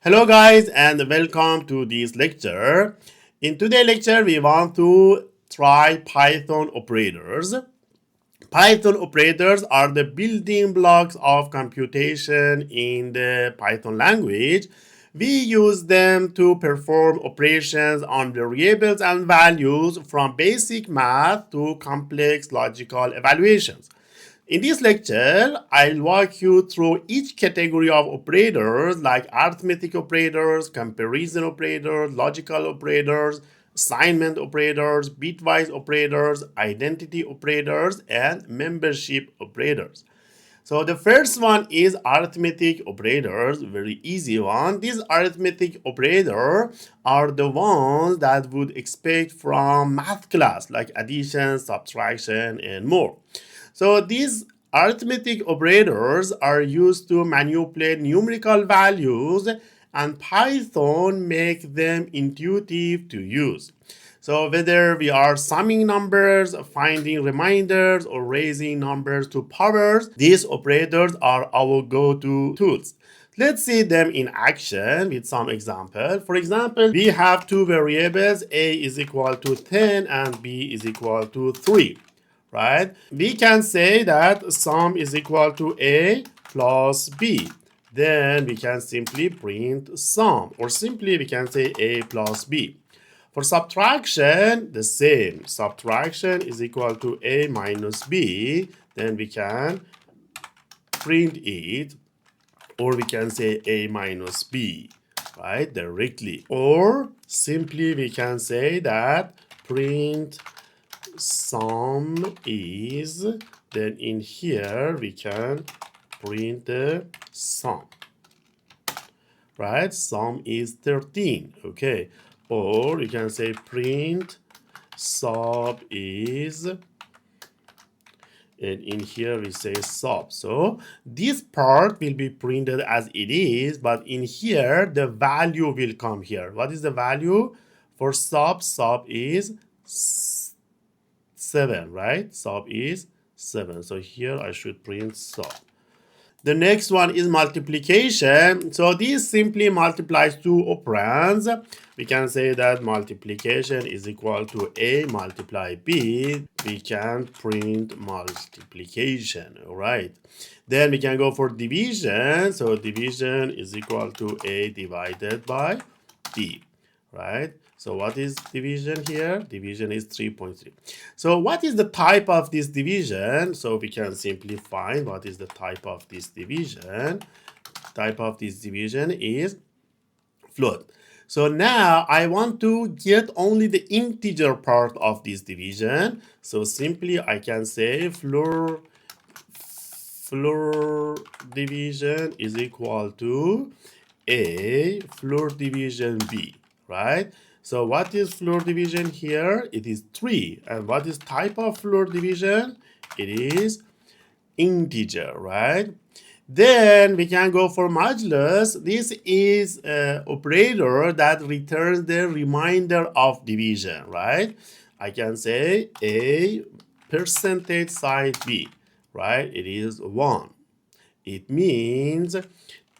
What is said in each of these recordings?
Hello guys and welcome to this lecture. In today's lecture we want to try Python operators. Python operators are the building blocks of computation in the Python language. We use them to perform operations on variables and values from basic math to complex logical evaluations. In this lecture, I'll walk you through each category of operators like arithmetic operators, comparison operators, logical operators, assignment operators, bitwise operators, identity operators, and membership operators. So the first one is arithmetic operators, very easy one. These arithmetic operators are the ones that would expect from math class like addition, subtraction, and more. So these arithmetic operators are used to manipulate numerical values and Python make them intuitive to use. So whether we are summing numbers, finding reminders, or raising numbers to powers, these operators are our go-to tools. Let's see them in action with some example. For example, we have two variables, a is equal to 10 and b is equal to 3, right? We can say that sum is equal to a plus b. Then we can simply print sum, or simply we can say a plus b. For subtraction, the same. Subtraction is equal to a minus b. Then we can print it, or we can say a minus b, right, directly. Or simply we can say that print sum is, then in here we can print the sum, right? Sum is 13, okay. Or you can say print sub is, and in here we say sub. So this part will be printed as it is, but in here the value will come here. What is the value for sub? Sub is 7, right? Sub is 7. So here I should print sub. The next one is multiplication. So this simply multiplies two operands. We can say that multiplication is equal to a multiply b. We can print multiplication, all right? Then we can go for division. So division is equal to a divided by b, right? So what is division here? Division is 3.3. So what is the type of this division? So we can simply find what is the type of this division. Type of this division is float. So now I want to get only the integer part of this division. So simply I can say floor division is equal to a floor division b, right? So what is floor division here? It is 3. And what is type of floor division? It is integer, right? Then we can go for modulus. This is an operator that returns the remainder of division, right? I can say a percentage side b, right? It is 1. It means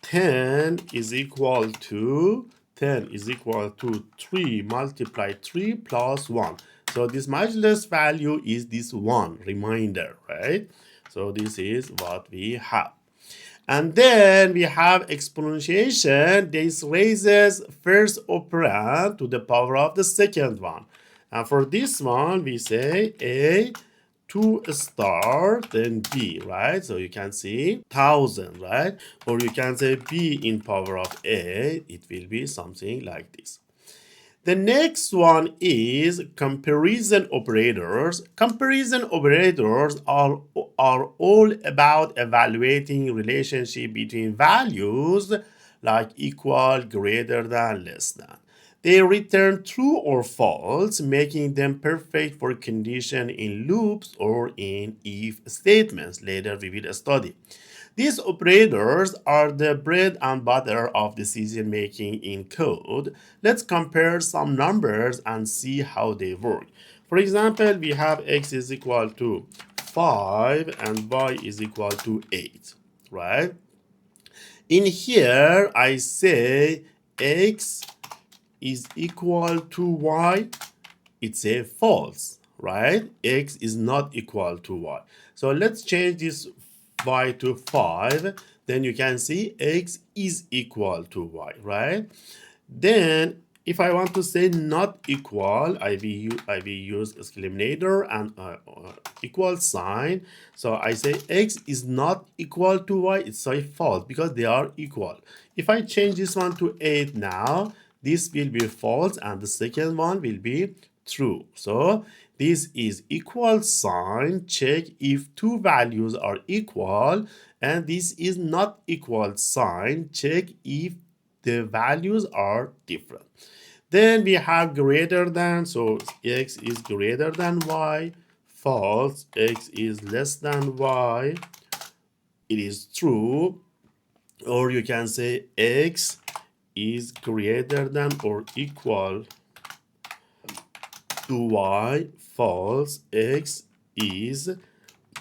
10 is equal to 3 multiply 3 plus 1. So this modulus value is this 1 remainder, right? So this is what we have. And then we have exponentiation. This raises first operand to the power of the second one. And for this one, we say a 2 star, then b, right? So you can see 1000, right? Or you can say b in power of a. It will be something like this. The next one is comparison operators. Comparison operators are all about evaluating relationship between values like equal, greater than, less than. They return true or false, making them perfect for condition in loops or in if statements. Later we will study. These operators are the bread and butter of decision making in code. Let's compare some numbers and see how they work. For example, we have x is equal to 5 and y is equal to 8, right? In here, I say x is equal to y, it's a false, right? X is not equal to y. So let's change this y to 5. Then you can see x is equal to y, right? Then if I want to say not equal, I will use exclamator and equal sign. So I say x is not equal to y, it's a false because they are equal. If I change this one to 8 now, this will be false and the second one will be true. So this is equal sign, check if two values are equal, and this is not equal sign, check if the values are different. Then we have greater than, so x is greater than y, false, x is less than y, it is true, or you can say x is greater than or equal to y, false, x is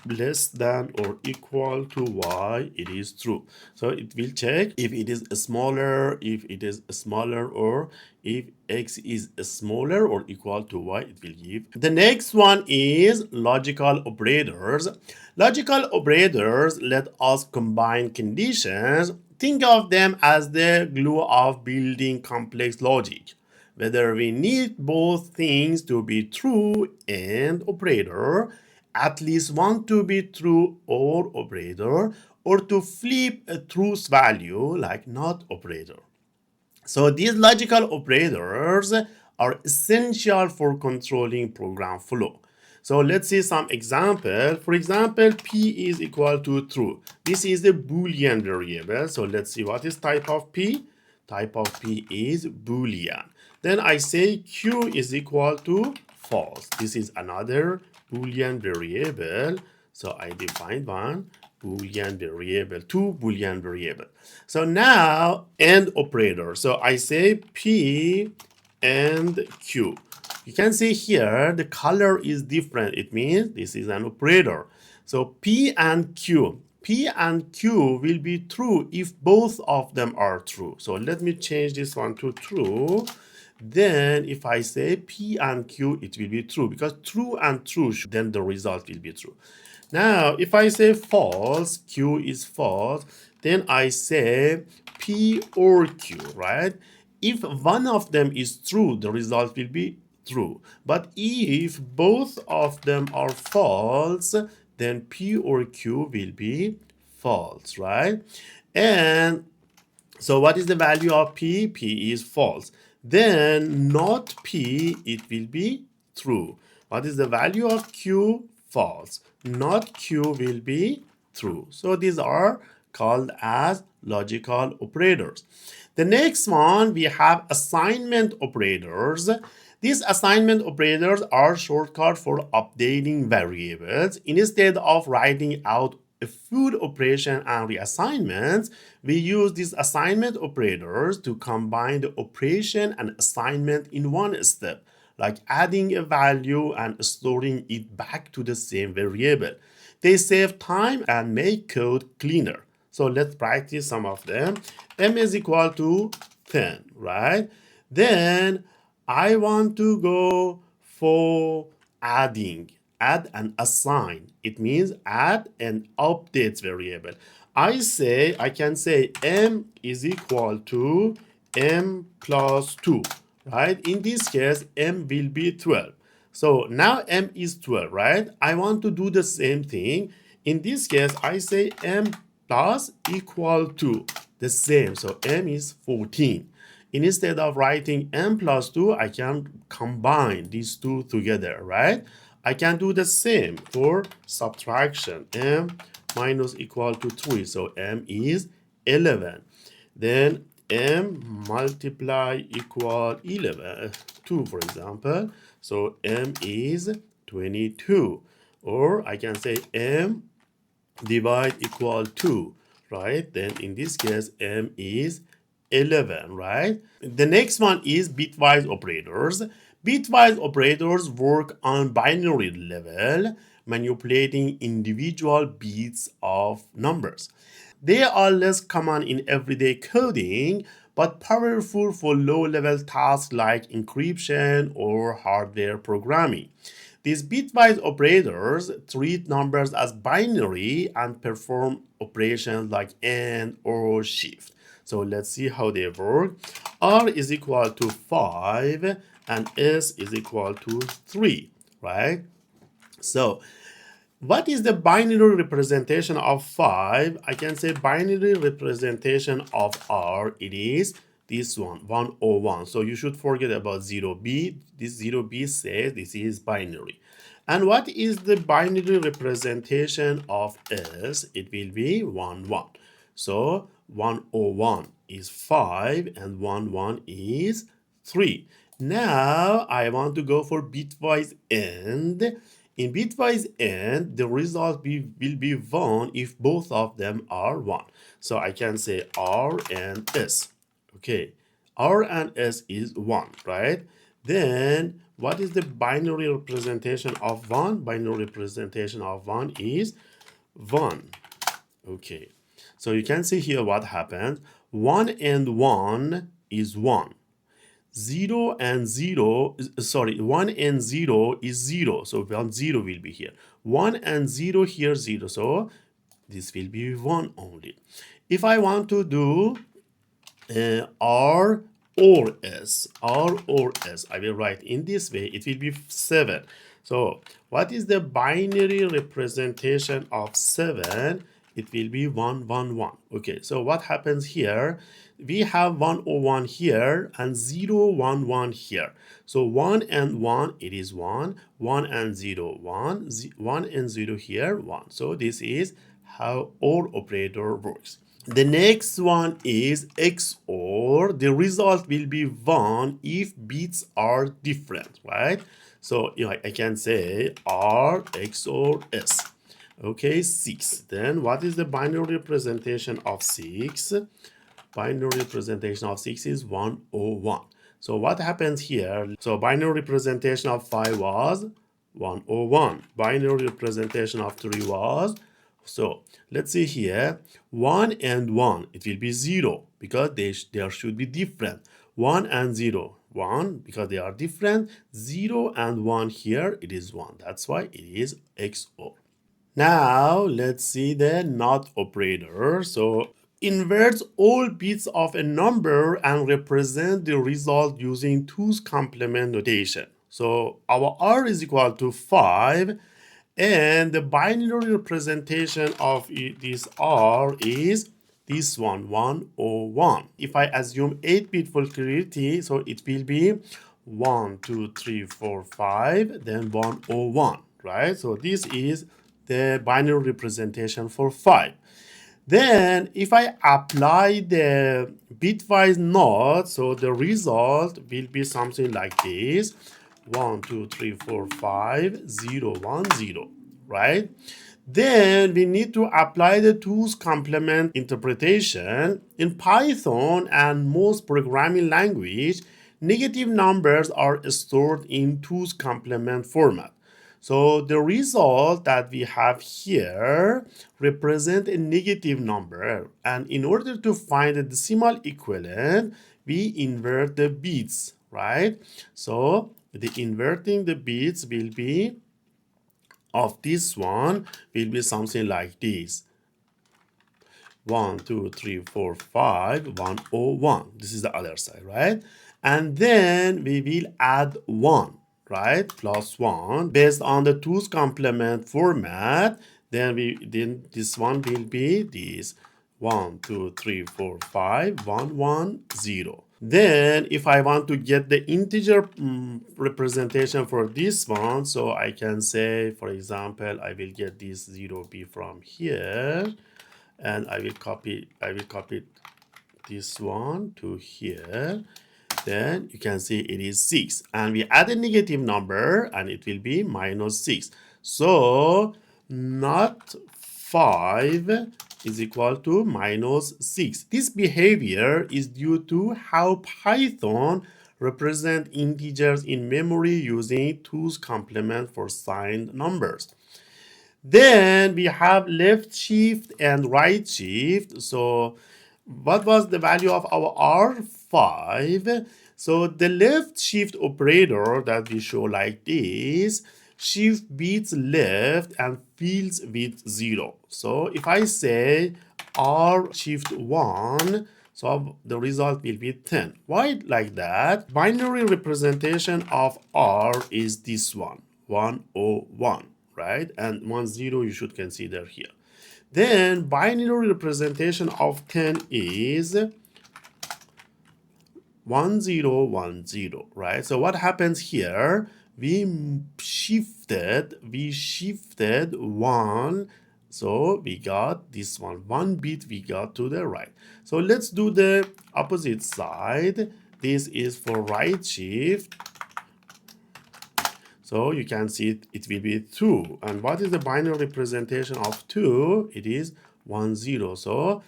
less than or equal to y, it is true. So it will check if it is smaller, or if x is smaller or equal to y, it will give. The next one is logical operators. Logical operators let us combine conditions. Think of them as the glue of building complex logic. Whether we need both things to be true and operator, at least one to be true or operator, or to flip a truth value like not operator. So these logical operators are essential for controlling program flow. So let's see some example. For example, p is equal to true. This is a Boolean variable. So let's see what is type of p. Type of p is Boolean. Then I say q is equal to false. This is another Boolean variable. So I define one Boolean variable, two Boolean variable. So now AND operator. So I say P and Q. You can see here the color is different. It means this is an operator. So P and Q. P and Q will be true if both of them are true. So let me change this one to true. Then if I say P and Q, it will be true because true and true, then the result will be true. Now, if I say false, Q is false, then I say P or Q, right? If one of them is true, the result will be true. But if both of them are false, then P or Q will be false, right? And so what is the value of P? P is false. Then not P, it will be true. What is the value of Q? False. Not Q will be true. So these are called as logical operators. The next one, we have assignment operators. These assignment operators are shortcut for updating variables. Instead of writing out a full operation and reassignments, we use these assignment operators to combine the operation and assignment in one step, like adding a value and storing it back to the same variable. They save time and make code cleaner. So let's practice some of them. M is equal to 10, right? Then I want to go for adding. Add and assign. It means add and updates variable. I can say m is equal to m plus 2, right? In this case, m will be 12. So now m is 12, right? I want to do the same thing. In this case, I say m plus equal to the same. So m is 14. Instead of writing m plus 2, I can combine these two together, right? I can do the same for subtraction. M minus equal to 3. So m is 11. Then m multiply equal 11, 2 for example. So m is 22. Or I can say m divide equal 2, right? Then in this case, m is 11, right? The next one is bitwise operators. Bitwise operators work on binary level, manipulating individual bits of numbers. They are less common in everyday coding, but powerful for low-level tasks like encryption or hardware programming. These bitwise operators treat numbers as binary and perform operations like AND or shift. So let's see how they work. R is equal to 5 and S is equal to 3, right? So what is the binary representation of 5? I can say binary representation of R, it is this one, 101. So you should forget about 0b. This 0b says this is binary. And what is the binary representation of S? It will be 1, 1. So 101 is 5 and 1, 1 is 3. Now I want to go for bitwise AND. In bitwise AND, the result will be 1 if both of them are 1. So I can say R and S. Okay, R and S is 1, right? Then what is the binary representation of 1? Binary representation of 1 is 1. Okay, so you can see here what happens. 1 and 1 is 1. 0 and 0, sorry, 1 and 0 is 0. So 1, 0 will be here. 1 and 0 here, 0. So this will be 1 only. If I want to do R or S, R or S, I will write in this way, it will be 7. So what is the binary representation of 7? It will be 1, 1, 1. Okay, so what happens here? We have 101 here and 0, 1, 1 here. So 1 and 1, it is 1. 1 and 0, 1. 1 and 0 here, 1. So this is how OR operator works. The next one is XOR. The result will be 1 if bits are different, right? So I can say R XOR S. Okay, 6. Then what is the binary representation of 6? Binary representation of 6 is 101. So what happens here? So binary representation of 5 was 101. Binary representation of 3 was, so let's see here, 1 and 1, it will be 0 because they should be different. 1 and 0, 1 because they are different. 0 and 1 here, it is 1. That's why it is XOR. Now let's see the NOT operator. So inverts all bits of a number and represent the result using 2's complement notation. So our R is equal to 5 and the binary representation of this R is this one, 101. If I assume 8-bit full clarity, so it will be 1, 2, 3, 4, 5, then 101, right? So this is the binary representation for 5. Then if I apply the bitwise NOT, so the result will be something like this: 1, 2, 3, 4, 5, 0, 1, 0, right? Then we need to apply the 2's complement interpretation. In Python and most programming language, negative numbers are stored in 2's complement format. So the result that we have here represent a negative number, and in order to find a decimal equivalent, we invert the bits, right? So the inverting the bits will be of this one will be something like this: 1, 2, 3, 4, 5, 101. This is the other side, right? And then we will add 1, right? Plus 1 based on the 2's complement format. Then this one will be this: 1, 2, 3, 4, 5, 1, 1, 0. Then if I want to get the integer representation for this one, so I can say, for example, I will get this 0b from here, and I will copy this one to here. Then you can see it is 6, and we add a negative number and it will be -6. So not 5 is equal to -6. This behavior is due to how Python represent integers in memory using 2's complement for signed numbers. Then we have left shift and right shift. So What was the value of our R5? So the left shift operator that we show like this, shift beats left and fills with 0. So if I say R shift 1, so the result will be 10. Why like that? Binary representation of R is this one, 101, right? And 10 you should consider here. Then binary representation of 10 is 1010, right? So what happens here? We shifted one, so we got this one bit we got to the right. So let's do the opposite side. This is for right shift. So you can see it will be 2. And what is the binary representation of 2? It is 10. So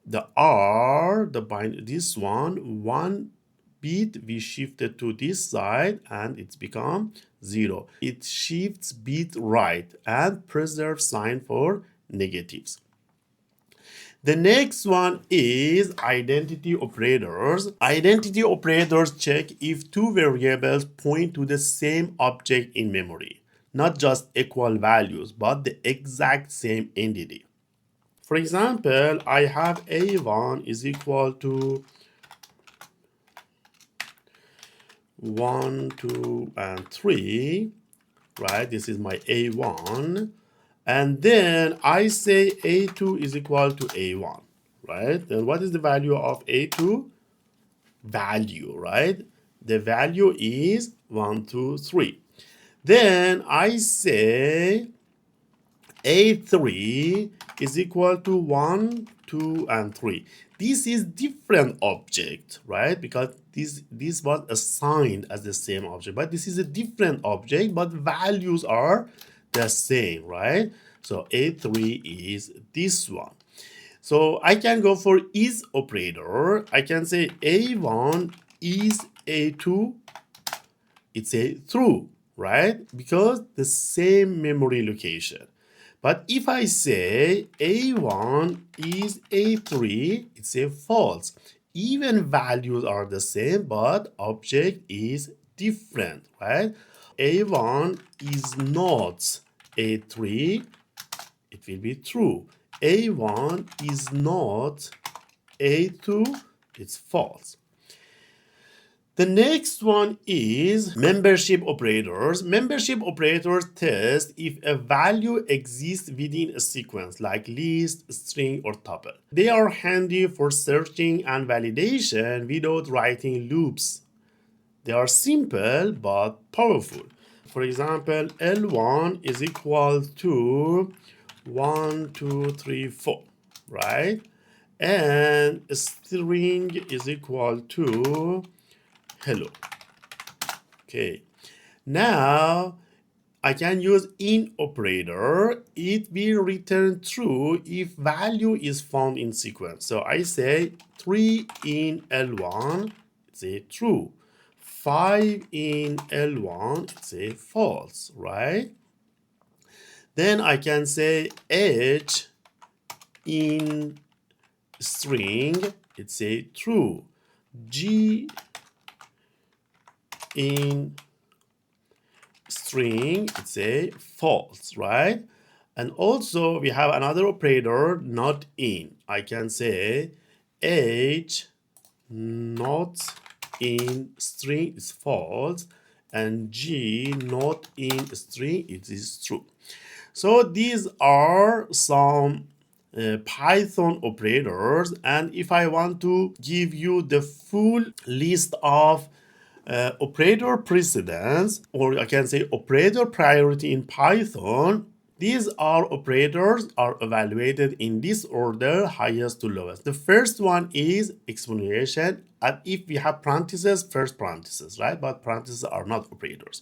the R, this one bit we shifted to this side and it's become 0. It shifts bit right and preserves sign for negatives. The next one is identity operators. Identity operators check if two variables point to the same object in memory, not just equal values, but the exact same entity. For example, I have A1 is equal to 1, 2, and 3, right? This is my A1. And then I say A2 is equal to A1, right? Then what is the value of A2? Value, right? The value is 1, 2, 3. Then I say A3 is equal to 1, 2, and 3. This is different object, right? Because this was assigned as the same object, but this is a different object, but values are the same, right? So A3 is this one. So I can go for is operator. I can say A1 is A2. It's a true, right? Because the same memory location. But if I say A1 is A3, it's a false. Even values are the same, but object is different, right? A1 is not A3, it will be true. A1 is not A2, it's false. The next one is membership operators. Membership operators test if a value exists within a sequence like list, string, or tuple. They are handy for searching and validation without writing loops. They are simple but powerful. For example, L1 is equal to 1, 2, 3, 4, right? And a string is equal to hello. Okay, now I can use in operator. It will return true if value is found in sequence. So I say 3 in L1, it's a true. 5 in L1, it's a false, right? Then I can say H in string, it's a true. G in string, it's a false, right? And also we have another operator, not in. I can say H not in string is false and G not in string it is true. So these are some Python operators, and if I want to give you the full list of operator precedence, or I can say operator priority in Python, these are operators are evaluated in this order, highest to lowest. The first one is exponentiation, and if we have parentheses, first parentheses, right? But parentheses are not operators.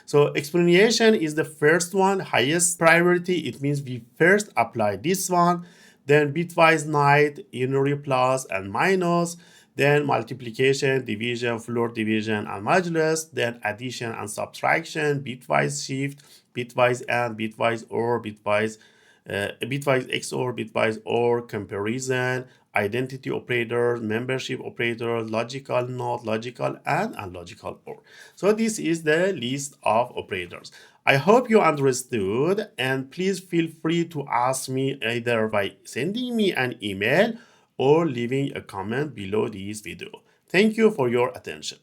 So exponentiation is the first one, highest priority. It means we first apply this one, then bitwise night, unary plus and minus, then multiplication, division, floor division, and modulus, then addition and subtraction, bitwise shift, bitwise and, bitwise or, bitwise XOR, bitwise or, comparison, identity operators, membership operators, logical not, logical and unlogical or. So this is the list of operators. I hope you understood, and please feel free to ask me either by sending me an email or leaving a comment below this video. Thank you for your attention.